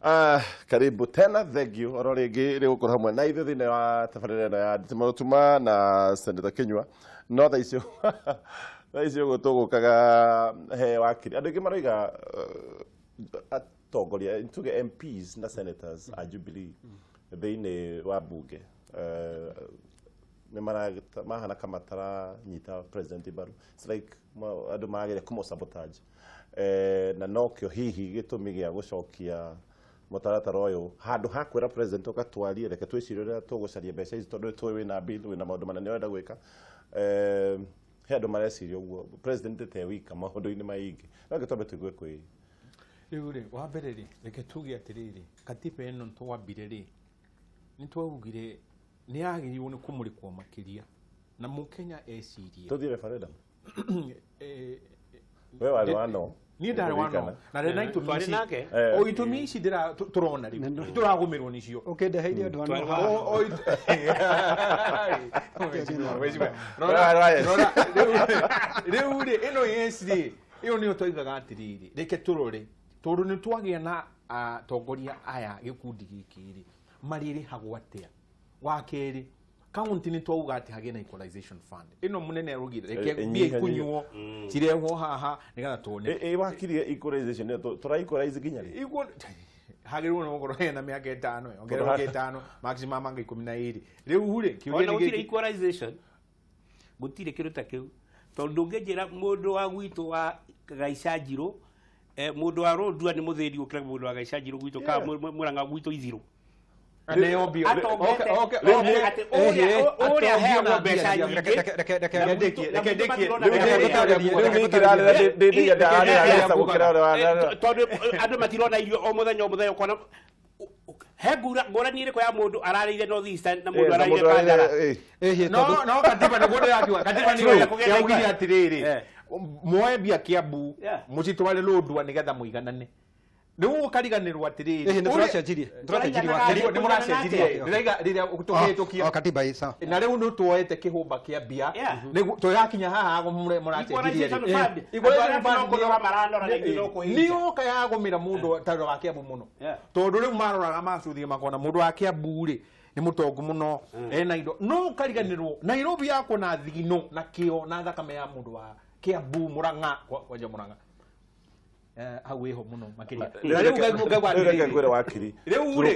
Karibu tena, thank you. Oro rĩngĩ rĩgũkorwo hamwe na ithuĩ thĩinĩ wa tabarĩra ya Nditimurano na Senator Kinyua. No thaa icio ũguo tũgũkaga he wakiri. Andũ aingĩ maroiga atongoria tuge MPs na senators a Jubilee thĩinĩ wa bunge. Nĩ mahana kama nyita president Baru. It's like andũ marageria kũmũ-sabotage. Na nokĩo hihi gĩtũmi gĩa gũcokia mũtaratara ũyũ handũ ha kwĩra president ũgatwarie reke twĩcirie ũrĩa tũgũcaria mbeca ici tondũ tũĩ wĩna bill wĩna maũndũ manene ũrenda gwĩka. He andũ mareciria ũguo president ndetewika maũndũ-inĩ maingĩ. No gĩtũmi tũigue kwĩ rĩu rĩ wa mbere rĩ reke tuge atĩrĩrĩ katiba ĩno twambire rĩ nĩ twaugire nĩ yagĩrĩirwo nĩ kũmũrĩkwo makĩria na mũkenya ecirie tũthiĩ referendum. We warĩ wa no ni ndarĩ wa no na rĩ na itũmi nake o itũmi ici ndĩra tũrona rĩ tũragũmĩrwo nĩcio ũkĩndeheire andũ ano rĩu rĩ ĩno yes rĩ ĩyo nĩyo twaigaga atĩrĩrĩ reke tũrore tondũ nĩ twagĩa na atongoria aya gĩkundi gĩkĩ rĩ marĩrĩhagwo atĩa wa kerĩ county nĩ twauga atĩ hagĩe na equalization fund ĩno mũnene arugire reke mbia ikunyuo cirehwo haha nĩgetha tuone wakiri equalization tũra equalize nginya rĩ hagĩrĩirwo nĩ gũkorwo hena mĩaka 5 ongererwo 5 maximum anga 12 rĩu rĩ kiuria nĩ gĩkĩ equalization gũtirĩ kĩndũ ta kĩu tondũ ngĩnjĩra mũndũ wa gwitũ wa Gaicajirũ mũndũ wa Rondua nĩ mũthĩri ũkĩra mũndũ wa Gaicajirũ gwitũ ka Mũrang'a gwitũ Ithirũ Aneo bio. Okay. Oria heagwo mbeca tondũ andũ matirona irio o mũthenya ũkona he ngũrani ĩrĩkũ ya mũndũ ararĩire North Eastern na mũndũ ararĩire Kandara. No katiba nĩ gũndũ yakiuga katiba nĩ yaugire atĩrĩrĩ muoe mbia Kiambu mũcitware Rondua nĩgetha mũiganane. Nĩguo kariganĩrwo atĩrĩrĩ nĩ tũracenjirie nĩ mũracenjirie rĩrĩa tũkĩhĩtũkia katiba ĩ sawa na rĩu nĩ tuoete kĩhũmba kĩa mbia nĩguo tũyakinya haha mũracenjirie nĩ yoka yagũmĩra mũndũ tondũ wa Kiambu mũno tondũ rĩu maroraga macuthie makona mũndũ wa Kiambu rĩ nĩ mũtongu mũno ena indo no kariganĩrwo Nairobi yako na thigino na kĩo na thakame ya mũndũ wa Kiambu Mũrang'a kwanja Mũrang'a hau wĩho mũno makĩria rĩu ngwĩre wakiri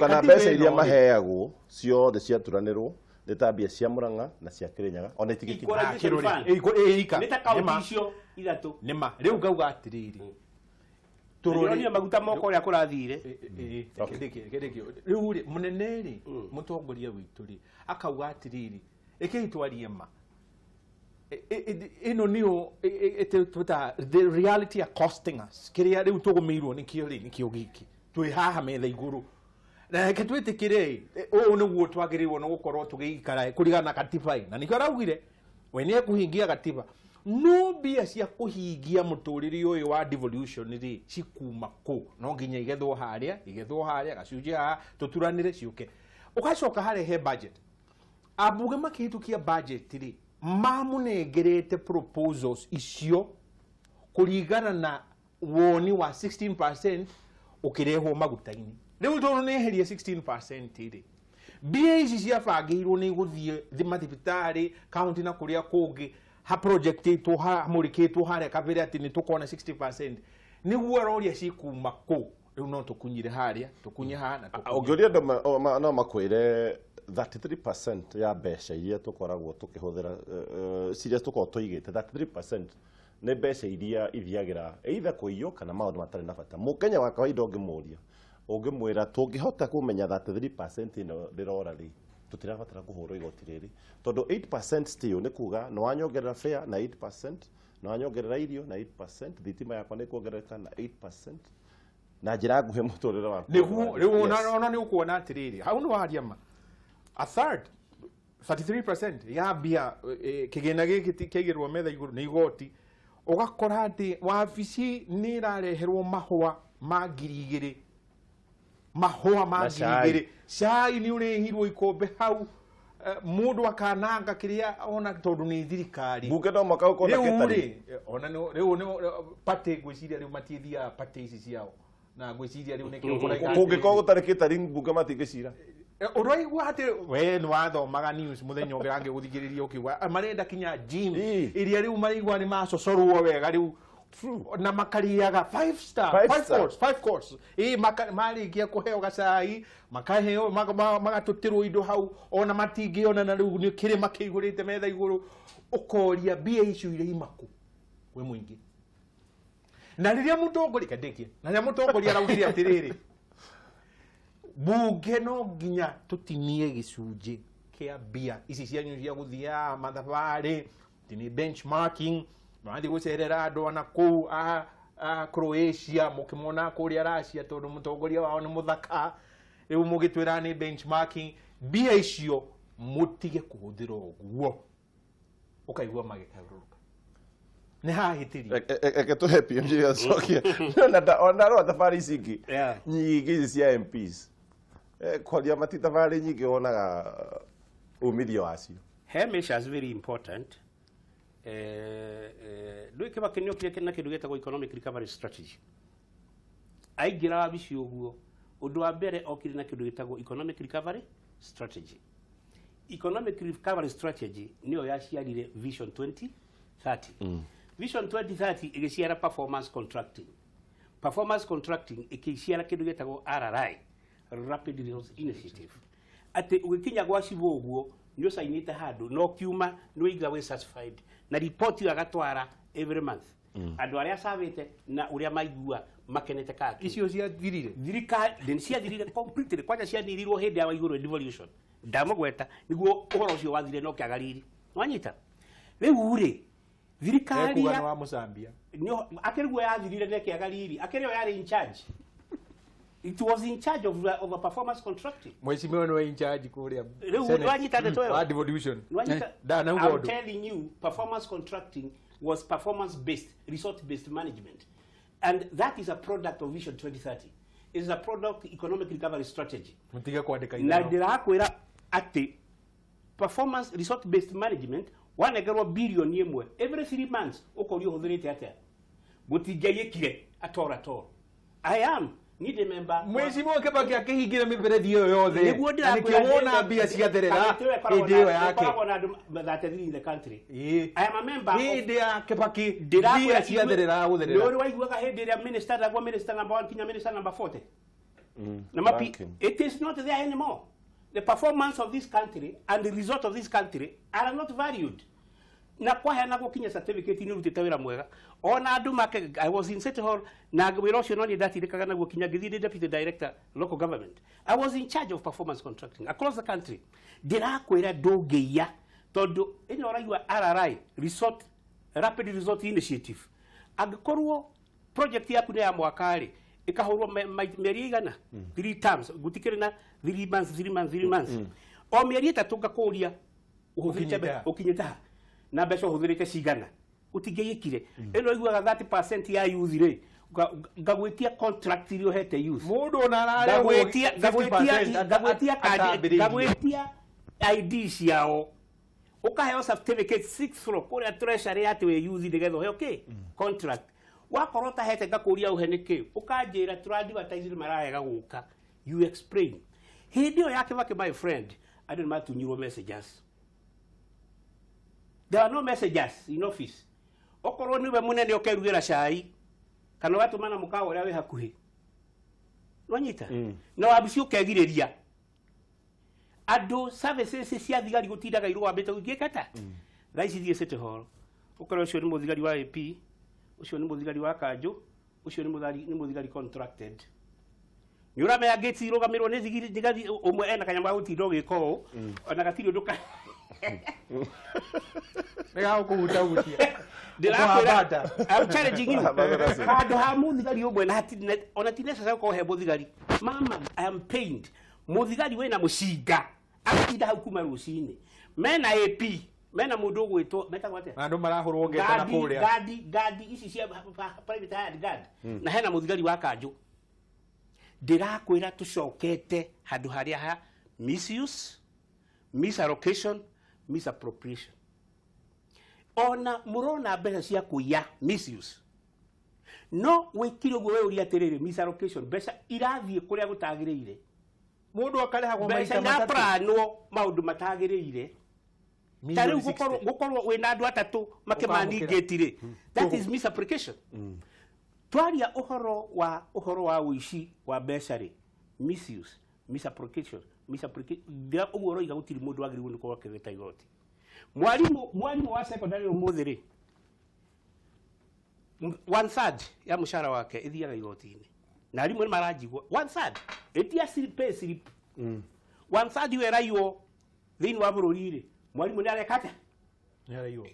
kana mbeca iria maheagwo ciothe ciaturanĩrwo nĩ ta mbia cia Mũrang'a na cia Kĩrĩnyaga ona itigĩkinya nĩ ta kaunti icio ithatũ nĩma rĩu ngauga atĩrĩrĩ tũrũrie maguta moko ũrĩa kũrathire rĩu rĩ mũnene rĩ mũtongoria witũ rĩ akauga atĩrĩrĩ ĩkĩi twarie ma ino niyo the reality are costing us kiria riu tugumirwo nikio giki twi haha metha iguru na ke twĩtĩkire ũũ nĩguo twagĩrĩirwo nĩ gũkorwo tũgĩikara kũrigana katiba na nikio araugire we nĩ kũhingia katiba no mbia cia kũhingia mũtũrĩre ũyũ wa devolution ri cikuma kũ no nginya igethwo harĩa gacunjĩ haha tũturanĩre ciũke ũgacoka harĩa he budget abuge makĩhĩtũkia budget ri mamunengerete proposals icio kũringana na woni wa 16% ukirehwo maguta-inĩ rĩu tondũ nĩ eherie 16% ĩrĩ mbia ici ciabangĩirwo nĩ gũthiĩ mathibitarĩ county na kũrĩa kũngĩ ha project itũ mũrikĩtwo harĩa kabere atĩ nĩ tũkona 60% nĩguo aroria cikuma kũ rĩu no tũkunyire harĩa tũkunye haha na tũkunye ũngĩũria andũ no makwĩre 33% ya mbeca iria tukoragwo tukihũthira ciria tukoragwo tuigite 33% nĩ mbeca iria ithiagira either kuiyo kana maũndũ matarĩ na bata mũkenya wa kawaida ũngĩmwĩra tũngĩhota kũmenya 33% ino ndĩrora rĩ tutirabatara kũhũrwo igoti rĩrĩ tondũ 8% still nĩ kuga no wanyongerera fare na 8% no wanyongerera irio na 8% thitima yakwa nĩ kuongerereka na 8% na njĩra nguhĩ mũtũrĩre waku rĩu ona nĩ ũkuona atĩrĩrĩ hau nĩ waria ma a third 33% ya mbia kĩgĩna gĩkĩ kĩigĩrwo metha igũrũ nĩ igoti ũgakora atĩ wabici nĩ ĩrareherwo mahũa ma 2,000 mahũa ma 2,000 cai nĩ ũrehirwo ikombe hau mũndũ akananga kĩrĩa ona tondũ nĩ thirikari bunge no mwaka ũkona kĩtari ona rĩu nĩ party ngwĩciria rĩu matiĩthiaga party ici ciao na gwiciria riu nikio kuraika kungĩkorwo gũtarĩ catering mbunge matingĩcira ũraigua atĩ we nĩ wathomaga news mũthenya ũngĩ angĩgũthikĩrĩria ũkiuga marenda kinya gym iria rĩu maraigua nĩ macocorwo wega rĩu na makariaga 5 course marĩkia kũheo gacai makaheo magatũtĩrwo indo hau ona matingĩona na rĩu nĩ kĩrĩma kĩihũrĩte metha igũrũ ũkoria mbia icio irĩ imaku we mũingĩ na rĩrĩa mũtongoria kandekie na rĩrĩa mũtongoria araugire atĩrĩrĩ bunge no nginya tũtinie gĩcunjĩ kĩa mbia ici cianyu cia gũthiaga mathabarĩ nĩ benchmarking mathi gucerera andu ana kuu Croatia mukimona kuria Russia tondu mutongoria wao ni muthaka riu mugitwira ni benchmarking bia icio mutige kuhuthira uguo ukaigua magikaruruka ni hahitiri eke tu happy mjia sokia na ro tafari singi nyingi cia MPs kwaria matitafari nyingi onaga umithio wacio Hamish is very important. Lui ke bakenyo kire na kindu getagwo economic recovery strategy aigira wabici uguo undu wa mbere okire na kindu getagwo economic recovery strategy niyo yaciarire vision 2030 vision 2030 igiciara performance contracting ikiciara kindu getagwo RRI rapid resource initiative ati ugikinya gwa cibo uguo nyo sainite handu no kiuma no iga we satisfied na report agatwara every month andu aria savete na uria maigua makenete kaki icio cia thirire thirikari cia thirire completely kwaja cia nirirwo hindi ya iguru devolution ndamugweta niguo uhoro ucio wathire no kiagariri wanyita riu ri thirikari ya wa Mozambia nyo akiriguo yathirire ne kiagariri akirio yari in charge. It was in charge of a performance contracting. Mheshimiwa no in charge kuria. Devolution. I'm telling you, performance contracting was performance-based, result-based management. And that is a product of Vision 2030. It is a product of economic recovery strategy. Na ndirakwira ati performance result-based management wanegerwa billion yemwe every 3 months ukorio huthirite atia. Gutigeyekire atora. I am need member Mheshimiwa Kibaki akihingire miberethi yo yothe nikiona mbia ciatherera idio yake in the country. I am a member of Kibaki mbia ciatherera gutherera no waiguaga hindi ria minister number 1 kinya minister number 40 it is not there anymore. The performance of this country and the result of this country are not valued. Na kwa hana gukinya certificate ni rutite wira mwega ona andu make. I was in City Hall na wira ucio no ni ndatirikaga na gukinya githiri deputy director local government. I was in charge of performance contracting across the country. Ndirakwira ndungiya tondu ino raigwa RRI resort rapid resort initiative agikorwo project yaku ni ya mwakari ikahurwo meri igana 3 terms gutikire na 3 months o meri itatu ngakuria ukinyita na mbeca huthirite cigana utigeyekire eno iguaga 30% ya youth ri ngagwetia contract iri ohete youth mundu ona arare ngagwetia ID ciao ukaheo certificate 6 floor kuria treasury ati we youth ndigetho he okay contract wakorota hete ngakuria uheneke ukanjira turadvertise marahega guka you explain hidio yake vake my friend I don't want to new messages. There are no messages in office. Okorwo niwe munene okerugira cai kana watu mana mukao ria we hakuhi. Wanyita. Na wabici ukegiriria. Ado services cia thigari gutindaga iru wambete gukikata. Raici thie City Hall. Okorwo ucio ni muthigari wa AP, ucio ni muthigari wa Kanjo, ucio ni muthigari contracted. Nyura me ageti irugamirwo ni thigari umwe ena kanyama gutindo giko ona gatiri nduka Mega kuhuta utia. I'm challenging you. Kado ha muthigari umwe na ona tinesa sa ko he muthigari. Mama, I am pained. Muthigari we na mushinga. Akida hukuma rucini. Mena AP, mena mundu gwitwo meta gwate. Andu marahurwo ngeta na kuria. Gadi ici cia private hired guard. Na hena muthigari wa Kanjo. Ndirakwira tucokete handu haria ha misuse, misallocation, misappropriation. Ona murona mbeca cia kuya misuse. no wikire uguo we uri atiriri misallocation mbeca irathie kuria gutagiriire mundu akarehagwo mbeca iraplanwo maundu matagiriire tariu gukorwo wina andu atatu makimaningitire that is misapplication twaria uhoro wa uici wa mbeca ri misuse misapplication ndia uguo roiga gutiri mundu agiriwe ni kwa kegeta igoti mwalimu wa secondary umuthi ri 1/3 ya mushara wake ithiaga igoti-ini na rimwe ni marajigwo 1/3 etia pay slip 1/3 werayo thini wa bururi ri mwalimu ni arekata ni arayo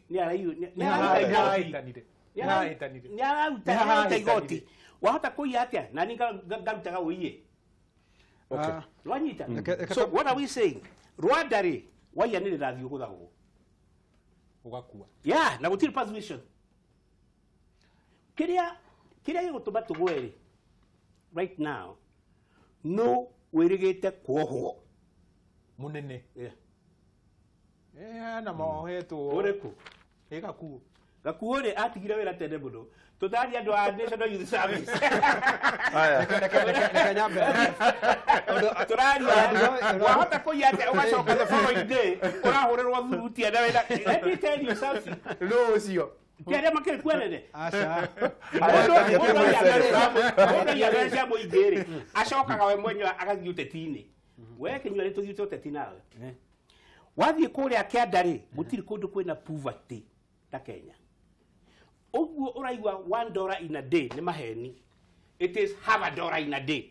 igoti wahota kuia atia na ni ngarutaga uiye Rwanyita. So what are we saying? Rwanda ri waya ni rathio guthagwo. Ugakua. Yeah, na gutiri persuasion. Kiria gigutuma tugweri right now no wirigite kwohwo munene. Yeah. Na mohetwo. Ureku. Gakuo. Gakuo ri atigire wira tene muno. Tutari andu a National Youth Service. Reke nyambe. Turari wahota kuya ugacoka the following day urahurirwo thuruti na wira. Let me tell you something. No ucio. Kiaria makiri kwenene. Acha. Ya besha muigere. Acokaga we mwenye agathii uteti-ini. We kinywa ri tuthii uteti nawe. Wathii kuria kiandari gutiri kundu kwina poverty ta Kenya. Uguo uraigwa $1 in a day ni maheni. It is $1/2 in a day.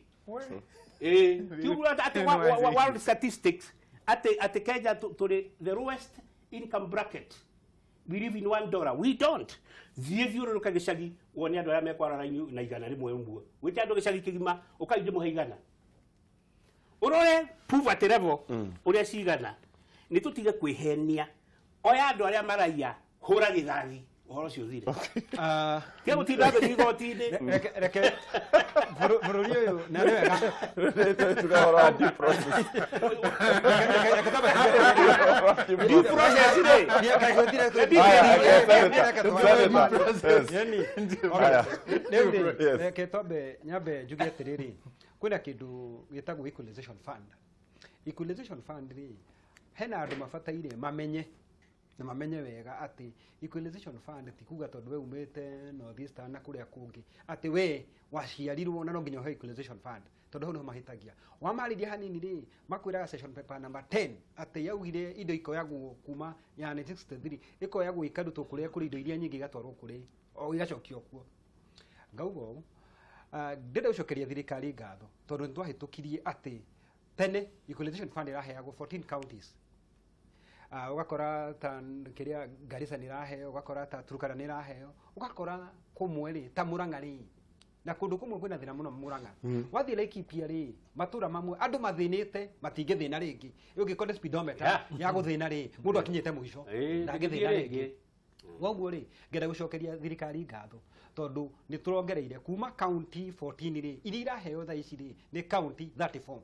World statistics at Kenya to the lowest income bracket. We live in $1. We don't. Thiethi ururuka gicagi wone andu aria mekwarara na igana rimwe umbuo. Wite andu gicagi kigima ukaije muhe igana. Urore poverty level uria cigana. Ni tutige kwihenia. Oya andu aria maraia hura githathi. Uhoro cio thire. Kia gutinda andu igoti-ini. Reke bururi uyu na ni wega. Tukahora due process. Due process ri. Reke tobe nyambe njuge atiriri. Kwina kindu gitagwo equalization fund. Equalization fund ri hena andu mabataire mamenye na mamenye wega ati equalization fund ti kuga tondu we umete North Eastern na kuria kungi ati we waciarirwo na no nginya he equalization fund tondu hau no mahitagia wamariria hanini ri makwiraga session paper number 10 ati yaugire indo ikoyagwo kuma ya 1963 ikoyagwo ikarutwo kuria kuri indo iria nyingi gatwarwo kuri o igacokio kuo ngaugo ndenda ucokeria thirikari ngatho tondu ntwahitukirie ati tene equalization fund iraheagwo 14 counties ugakora ta kiria Garissa ni raheo ugakora ta Turkana ni raheo ugakora kumwe ri ta Murang'a ri na kundu kumwe kwina thina muno Murang'a wathi Laikipia ri matura mamwe andu mathinite matinge thina ringi ungikore speedometer ya guthina ri mundu akinyite muico ndangithina ringi woguo ri ngenda gucokeria thirikari ngatho tondu ni turongereire kuma county 14 ri iria iraheo tha ici ri ni county 34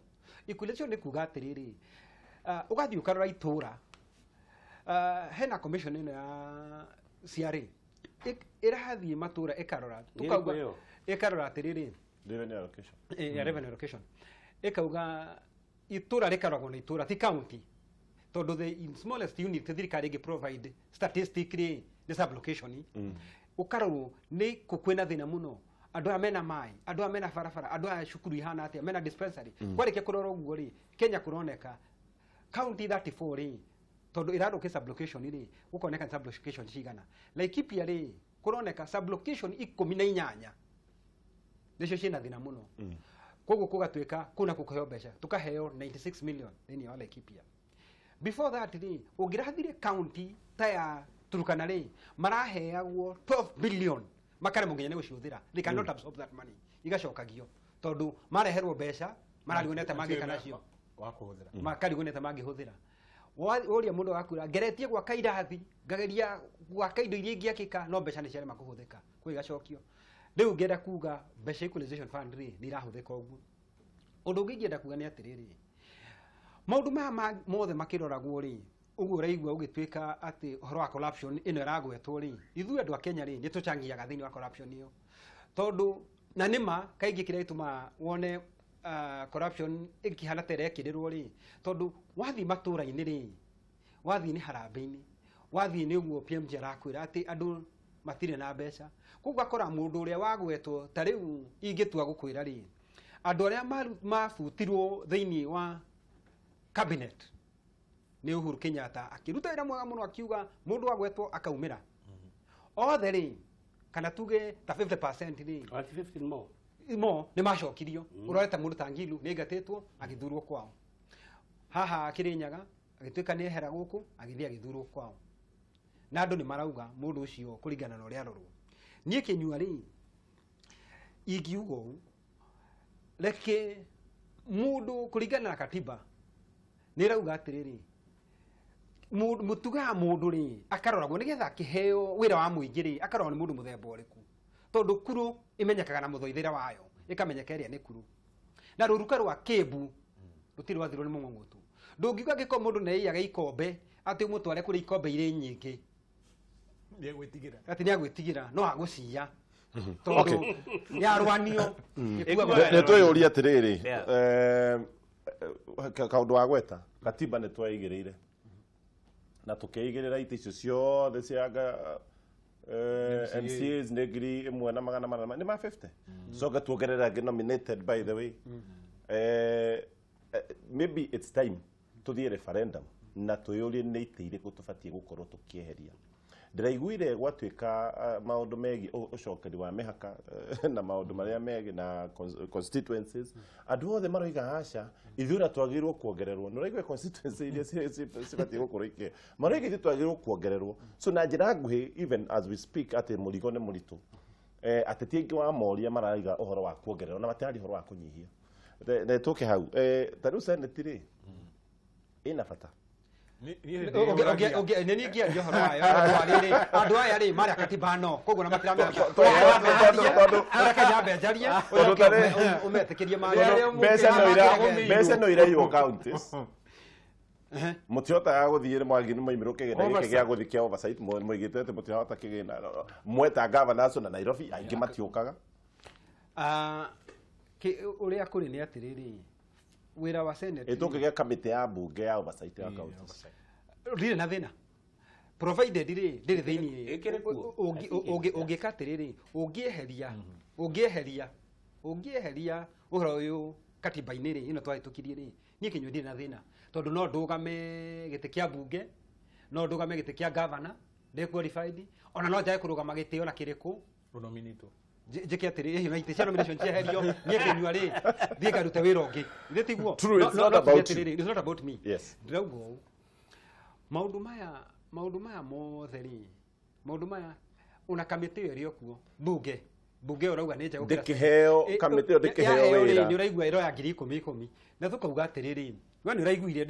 equalization ni kuga atiriri ugathi ukarora itura hena commission ino ya CRA irahathi matura ikarora tukauga ikarora atiriri Revenue allocation. Revenue allocation ikauga itura rikaragwo na itura ti county tondu the smallest unit thirikari igi provide statistically ni sublocation ukarorwo ni kukwina thina muno andu amena mai andu amena barabara andu a cukuru ihana atia mena dispensary kwareke kurora uguo ri Kenya kuroneka county 34 ri tondu iraruke sublocation ri gukoneka sublocation cigana Laikipia ri kuroneka sublocation 18 nicio cina thina muno koguo kugatwika kuna kukoheo mbeca tukaheo 96 million thini wa Laikipia before that ri ungirathire county ta ya Turkana ri maraheagwo 12 billion makare munginya ni guciuthira they cannot absorb that money igacokagio tondu mareherwo mbeca mararigonete mangikana cio wa kuhuthira makarigonete mangihuthira woria mundu akura ngeretie gwaka irathi ngageria gwaka indo iria ingiakika no mbeca ni ciarema kuhuthika kwi gacokio riu ngenda kuga mbeca equalization fund ri ni irahuthika uguo undu ungi ngenda kuga ni atiriri maundu maya mothe makiroragwo ri uguo uraigua ugitwika ati horo wa corruption ino iragwetwo ri ithuĩ andu a Kenya ri ni tuchangiaga thini wa corruption iyo tondu na nima kaingi kire ituma wone corruption ikihana tere kirirwo ri tondu wathi matura-ini ri wathi ni harambe-ini wathi ni guo PMJ arakwira ati andu matire na mbeca kuga kora mundu uria wagwetwo tariu ingitua gukwira ri andu aria mabutirwo thiini wa cabinet ni Uhuru Kenyatta akiruta wira mwega muno akiuga mundu wagwetwo akaumira othe ri kana tuge ta 50% ri 50 more ni macokirio urorete mundu tangilu ni ngatitwo agithurwo kwao haha akirinyaga agituika ni ehera guku agithia agithurwo kwao na andu ni marauga mundu ucio kuringana na uria arorwo nie kinyua ri igiugo leke mundu kuringana na katiba ni rauga atiriri mutuga mundu ri akaroragwo nigetha kiheo wira wa muingi ri akarorwo ni mundu muthemba uriku tondu kuru imenyekaga na muthoithira wayo ikamenyeka iria ni kuru na ruruka rwa Kibu rutiri wathirwo ni mung'ong'otu ndungiuga giko mundu neiyaga ikombe ati umutware kuri ikombe ire nyingi ni gwitigira ati ni agwitigira no agucia tondu yarwanio ne twayoria atiriri kaundu wa gweta katiba ne twaigireire na tukeigirira ite icio ciothe ciaga MCAs negri imwe na magana mana ni ma 50 so gatuongerera nominated by the way maybe it's time to the referendum na tuyurie ni ite iriku tubatie gukorwo tukieheria ndiraiguire gwatuika maundu megi ucokeri wa mihaka na maundu maria megi na constituencies andu othe maroiga hasha ithura twagirwo kuongererwo nuraigwe constituency iria cibatie gukorwo ike maroiga ithu twagirwo kuongererwo so na njira nguhi even as we speak ati murigo ni muritu ateti aingi wa moria maraiga uhoro wa kuongererwo na matari uhoro wa kunyihia na tuke hau tariu senate ri ina bata neni ngia johoro wayo andu aya ri mari katiba no koguo na matira meki Kenya jaria umetikirie mari besa no irayo counties mutiota guthire mwaginu maimiro kigena giki gia guthikia oversight muigite ati mutiota kigena mweta governors na Nairobi aingi matiukaga uria kuri ni atiriri wira wa senate itukigia committee ya bunge ya oversight ya counties rire na thina provided rire thiini ungikatiriri ungieheria uhoro uyu katiba-ini ri ino twahitukirie ri nie kinyu ndire na thina tondu no ndugame giti kia bunge no ndugame giti kia governor de qualified ona no jae kurugama giti ona kiriku nominato jike atiriri hiyo ite nomination cheherio nie kinyu ri thie karute wira ungi ire tiguo true it's not about you it's not about me yes ndiraugo maundu maya motheri maundu maya una kamiti ĩrĩa kuo bunge urauga nĩ nja ndikiheo kamiti ndikiheo wĩra ni uraigua ĩro ya 10,000 na tukauga atiriri we ni uraiguire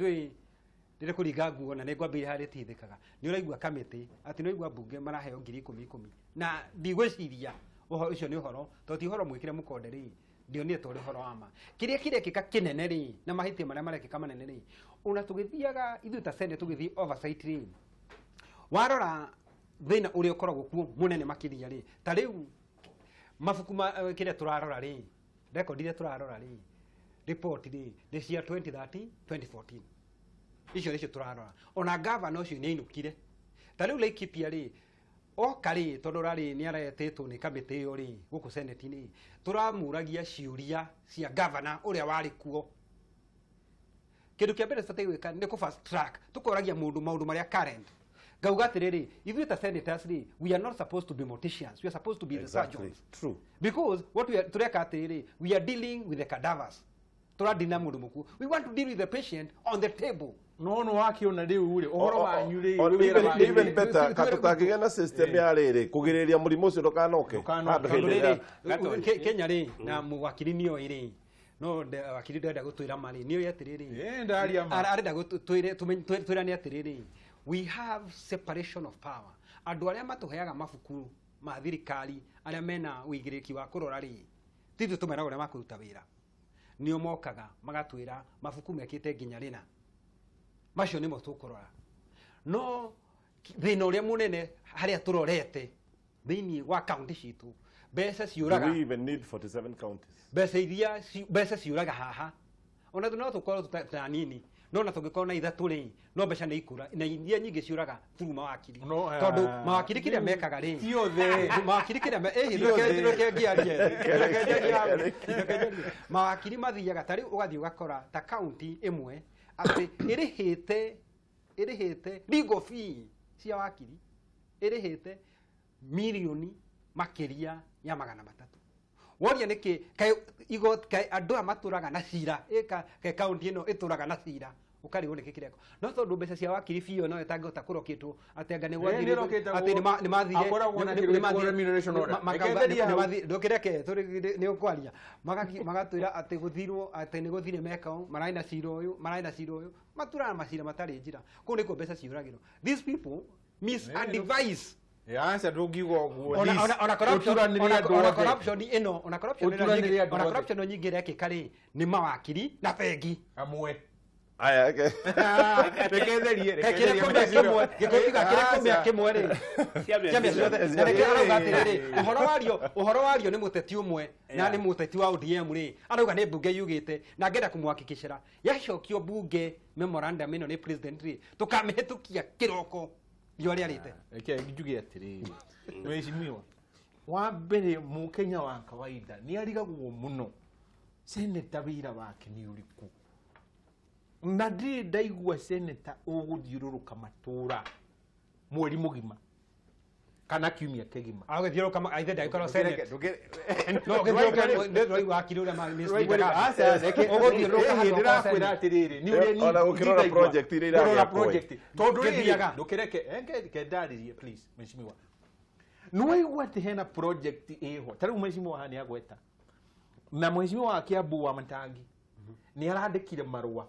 ndire kuringa nguo na nĩ ngwambire harĩ tithĩkaga ni uraigua kamiti ati nĩ uraigua bunge maraheo 10,000 na ndigwĩciria ũhoro ũcio nĩ ũhoro to ti ũhoro mwĩkĩre mũkonde ndionire tore horo ama kiria kirekika kinene ri na mahitie maria marekika manene ri una tugithiaga ithu ta senate tugithi oversight ri warora thina uria ukoragwo kuo munene makiria ri ta riu mabuku kiria turarora ri record iria turarora ri report ri ni cia 2013 2014 icio nicio turarora ona governor ucio ni inukire ta riu Laikipia ri okari tondu rari ni aretetwo ni kamiti iyo ri guku senate ni turamuragia ciuria cia governor uria wari kuo kindu kia mbere tubatie gwika ni ku fast track tukoragia maundu maria current gauga atiriri ithuĩ ta senators ri we are not supposed to be morticians we are supposed to be the surgeons true because what we are tureka atiriri we are dealing with the cadavers turadina mundu muku we want to deal with the patient on the table no wakiona riu uri uhoro wanyu ri even better katutagiga na system ya riri kugiriria murimu ucio ndukanoke Kenya ri na muwakiri niyo iri no wakiri ndenda gutwira mari niyo yatiriri ndaria ma arenda gutwira ni atiriri we have separation of power andu aria matuheaga mabuku ma thirikari aria mena uigiriki wa kurora ri tithu tumera uria makuruta wira nio mokaga magatwira mabuku mekite nginya rina macio nimo tukurora no thina uria munene haria turorete thiini wa county citu mbeca Do ciuraga we even need 47 counties? mbeca ciuraga haha ona no tukorwo tutanini no na tungĩkorwo na ithatũ rĩ no mbeca nĩ ikũra na iria nyingĩ ciũraga through mawakiri tondũ mawakiri kĩrĩa mekaga rĩ mawakiri kĩrĩa mawakiri mathiaga tarĩ ũgathiĩ ũgakora ta kaunti ĩmwe atĩ ĩrĩhĩte legal fee cia wakiri ĩrĩhĩte mirioni makĩria ya 300 woria nĩkĩ kaĩ andũ a matũraga na cira kaĩ kaunti ĩno ĩtũraga na cira ũkarĩgwo nĩkĩ kĩreko no tondũ mbeca cia wakiri biũ no ĩtangĩhota kũrokĩtwo atĩ anga nĩmathire nĩ ũkwaria magatwĩra atĩ gũthirwo atĩ nĩ gũthire mekao maraĩ na cira ũyũ matũraga macira matarĩ njĩra kũu nĩkuo mbeca ciũragĩrwo these people misadvise Yansa ndugiuga uguo. Ona corruption ino, ona corruption no nyingĩ rekĩka rĩ nĩ mawakiri na bengi amwe. Aya okay. Reketherie kimwe rĩ. Ũhoro wario nĩ mũteti ũmwe na nĩ mũteti wa ODM rĩ. Arauga nĩ mbunge yugĩte na ngenda kũmwakikishĩra. Yacokio mbunge memorandum ĩno nĩ president rĩ. Tũkamĩhĩtũkia kĩroko. Yori arite. Njuge atĩrĩrĩ. Mheshimiwa. Wa mbere Mukenya wa kawaida ni arigagwo muno. Senator wĩra wake nĩ ũrĩkũ? Na ndĩ ndaigua senator ũgũthiũrũrũka matũra mweri mũgima kana kiumia kĩgima. Agũthiũrũrũka aithe ndagĩkorwo senator. No gĩthiũrũrũka wakiri ũrĩa minister. Asa ũgũthiũrũrũka ndĩrakwĩra atĩrĩrĩ ni ũrĩa ni ona gũkĩrora project iria iragia project tondũ rĩrĩa ndũkĩreke ngendarĩrie please mheshimiwa. Nĩwaigua atĩ hena project ĩho tarĩu mheshimiwa hani agweta na mheshimiwa wa Kiambu wa Matangi nĩ arandĩkire marũa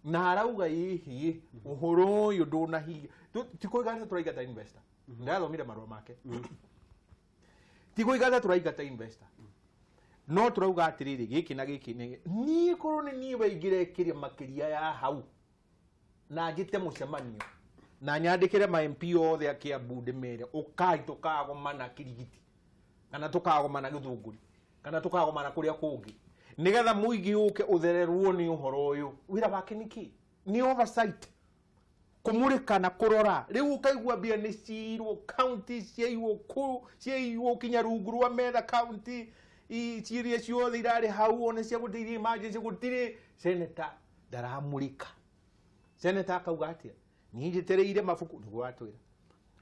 na arauga hihi ũhoro ũyũ ndũnahiga tikũigana tũraigata investor ndathomire marũa make tikũigana tũraigata investor no tũrauga atĩrĩrĩ gĩkĩ na gĩkĩ niĩ korwo nĩ niĩ waingĩrekire makĩria ya hau na ngĩte mũcemanio na nyandĩkĩre ma MP othe a Kiambu ndĩmere ũkai tũkagomana Kirigiti kana tũkagomana Gĩthũngũri kana tũkagomana kũrĩa kũngĩ nigetha muigi uke uthererwo ni uhoro uyu wira wake niki ni oversight kumurika na kurora riu ukaigua bia ni cirwo county ciaiwo kinya rungu rwa metha county ciria ciothe irari hau one cia gutiri emergency gutiri senator ndaramurika senator akauga atia ni njitereire mabuku niguo atwira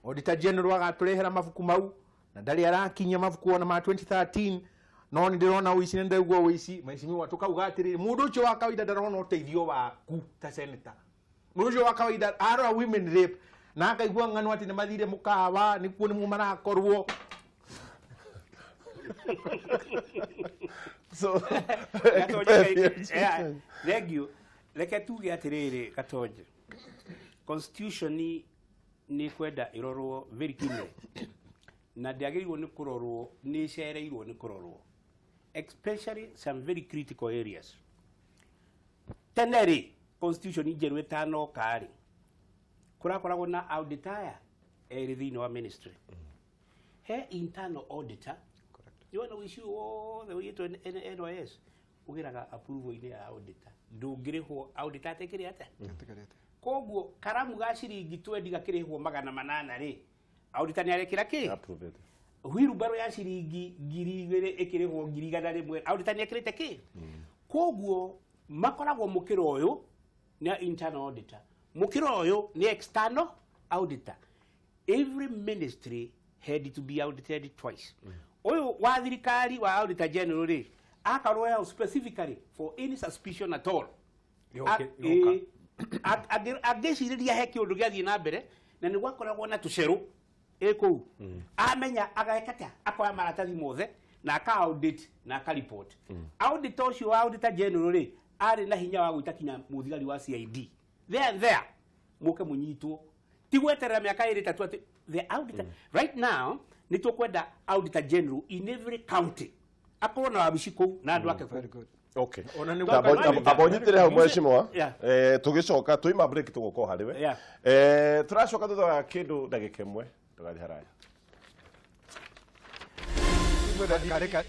auditor general agaturehera mabuku mau na ndari arakinya mabuku ona ma 2013 no ni ndirona uici ndaigua uici mheshimiwa tukauga atiri mundu ucio wa kawaida ndarona uteithio waku ta senator mundu ucio wa kawaida arora women rape na akaigua ng'ano ati ni mathire mukawa ni kuo ni mu marakorwo so regio reke tuge atiriri Gatonje constitution ni kwenda irorwo very keenly na ndiagĩrĩirwo nĩ kũrorwo nĩ cereirwo nĩ kũrorwo especially some very critical areas. Teneri constitution njerũ ĩtanoka rĩ kũrakoragwo na auditor thĩinĩ wa ministry he internal auditor yona wici wothe wĩtwo NYS ũgĩraga approval-inĩ ya auditor ndũngĩrĩhwo auditor atekĩrĩ ate koguo karamu ga ciringi 20 gakĩrĩhwo 800 rĩ auditor nĩ arekĩra kĩ approve it wheelbarrow ya ciringi 2000 ĩkĩrĩhwo 100 auditor nĩ ekĩrĩte kĩ koguo makoragwo mũkĩro ũyũ nĩ internal auditor mũkĩro ũyũ nĩ external auditor every ministry had to be audited twice ũyũ wa thirikari wa auditor general rĩ akarwo specifically for any suspicion at all agĩcirĩria he kĩũndũ gĩathiĩ na mbere na nĩ gwakoragwo na tũcerũ ĩkũu amenya agekata akoya maratathi mothe na aka audit na aka report audit ũcio wa auditor general rĩ arĩ na hinya wa gwĩta kinya mũthigari wa CID there mũke mũnyitwo ti gweterera mĩaka ĩrĩ tatu atĩ the auditor right now nĩ tũkwenda auditor general in every county akorwo na wabici kũu na andũ ake very good. Okay. Abonyitire hau mheshimiwa tugicoka tuima break tuguko hariwe turacoka thutha wa kindu ndagika imwe tugathi haraya Mwenda kareka